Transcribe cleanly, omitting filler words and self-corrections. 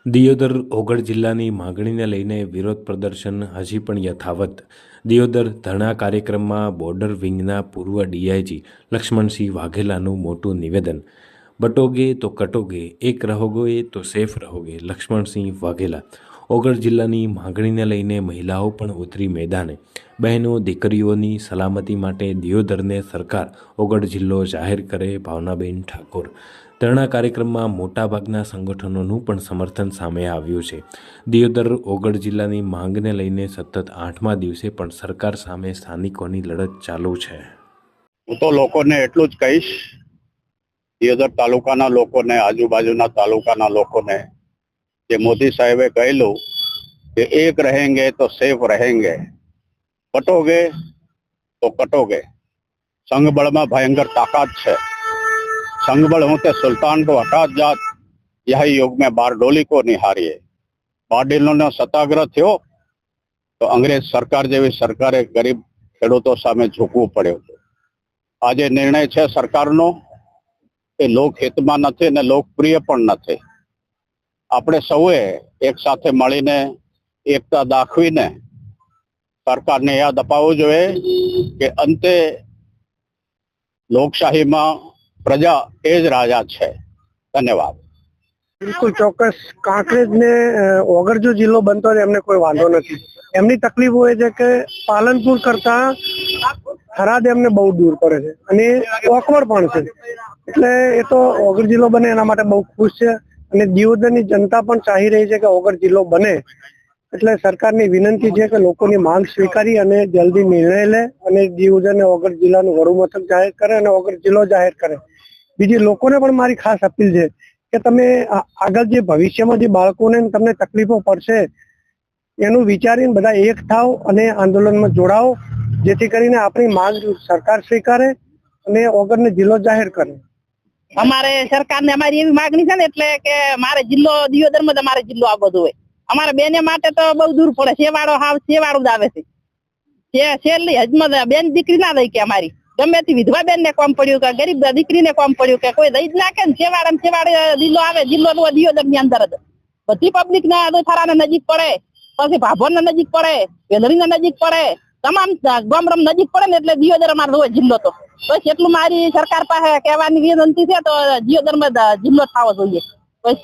દિયોદર ઓગળ જિલ્લાની માગણીને લઈને વિરોધ પ્રદર્શન હજી પણ યથાવત. દિયોદર ધરણા કાર્યક્રમમાં બોર્ડર વિંગના પૂર્વ ડીઆઈજી લક્ષ્મણસિંહ વાઘેલાનું મોટું નિવેદન. બટોગે તો કટોગે, એક રહોગે તો સેફ રહોગે. લક્ષ્મણસિંહ વાઘેલા. ઓગળ જિલ્લાની માગણીને લઈને મહિલાઓ પણ ઉતરી મેદાને. બહેનો દીકરીઓની સલામતી માટે દિયોદરને સરકાર ઓગળ જિલ્લો જાહેર કરે. ભાવનાબેન ઠાકોર. ધરણા કાર્યક્રમમાં મોટાભાગના સંગઠનોનું પણ સમર્થન સામે આવ્યું છે. દિયોદર ઓગળ જિલ્લાની માંગને લઈને સતત 8મા દિવસે પણ સરકાર સામે સ્થાનિકોની લડત ચાલુ છે. હું તો લોકોને એટલું જ કહીશ, દિયોદર તાલુકાના લોકોને, આજુબાજુના તાલુકાના લોકોને, જે મોદી સાહેબે કહેલું કે એક રહેંગે તો સેફ રહેંગે, બટોગે તો કટોગે. સંઘબળમાં ભયંકર તાકાત છે. संघबल होते सुल्तान को हटा जात, यही युग में बारडोली को निहारिए. बारडोलीનો સત્યાગ્રહ થયો તો અંગ્રેજ સરકાર જેવી સરકારે ગરીબ ખેડૂતો સામે ઝૂકવું પડ્યું. આજે નિર્ણય છે સરકારનો એ લોકહિતમાં નથી અને લોકપ્રિય પણ નથી. આપણે સૌએ એક સાથે મળીને એકતા દાખવીને સરકારને યાદ અપાવવું જોઈએ કે અંતે લોકશાહીમાં પ્રજા એ જ રાજા છે. ધન્યવાદ. બિલકુલ ચોક્કસ. કાંકરેજ ને ઓગળ જો જિલ્લો બનતો હોય એમને કોઈ વાંધો નથી. એમની તકલીફ હોય છે કે પાલનપુર કરતા થરાદ એમને બહુ દૂર પડે છે અને ઓકવર્ડ પણ છે. એટલે એ તો ઓગળ જિલ્લો બને એના માટે બહુ ખુશ છે અને દિયોદરની જનતા પણ ચાહી રહી છે કે ઓગળ જિલ્લો બને. એટલે સરકારની વિનંતી છે કે લોકોની માંગ સ્વીકારી અને જલ્દી નિર્ણય લે અને દિયોદરને ઓગળ જિલ્લાનું વડું મથક જાહેર કરે અને ઓગળ જિલ્લો જાહેર કરે. બીજી લોકોને પણ મારી ખાસ અપીલ છે કે તમે આગળ જે ભવિષ્યમાં જે બાળકોને તમને તકલીફો પડશે એનું વિચારીને બધા એક થાવ અને આંદોલનમાં જોડાઓ, જેથી કરીને આપણી માંગ સરકાર સ્વીકારે અને ઓગળને જિલ્લો જાહેર કરે. અમારે સરકારને અમારી એવી માંગણી છે ને એટલે કે મારે જિલ્લો દિયોદરમાં જ અમારે જિલ્લો આવવો જોઈએ. અમારે બેને માટે તો બહુ દૂર પડે. સેવાળો જ આવે છે. છેલ્લી હજમાં બેન દીકરી ના રહી કે અમારી ગમે તે વિધવા બેન ને કોમ પડ્યું કે ગરીબ દીકરીને કોમ પડ્યું કે કોઈ દઈ જ નાખે ને. છેવાડે જિલ્લો આવે. જિલ્લો દિયોદર ની અંદર જ બધી પબ્લિક ને થરાને નજીક પડે, પછી ભાભોર ને નજીક પડે, વેલરી ને નજીક પડે, તમામ ગામરમ નજીક પડે ને એટલે દિયોદર અમારે હોય જિલ્લો. તો બસ એટલું મારી સરકાર પાસે કહેવાની વિનંતી છે તો દિયોદર માં જિલ્લો થવો જોઈએ. બસ.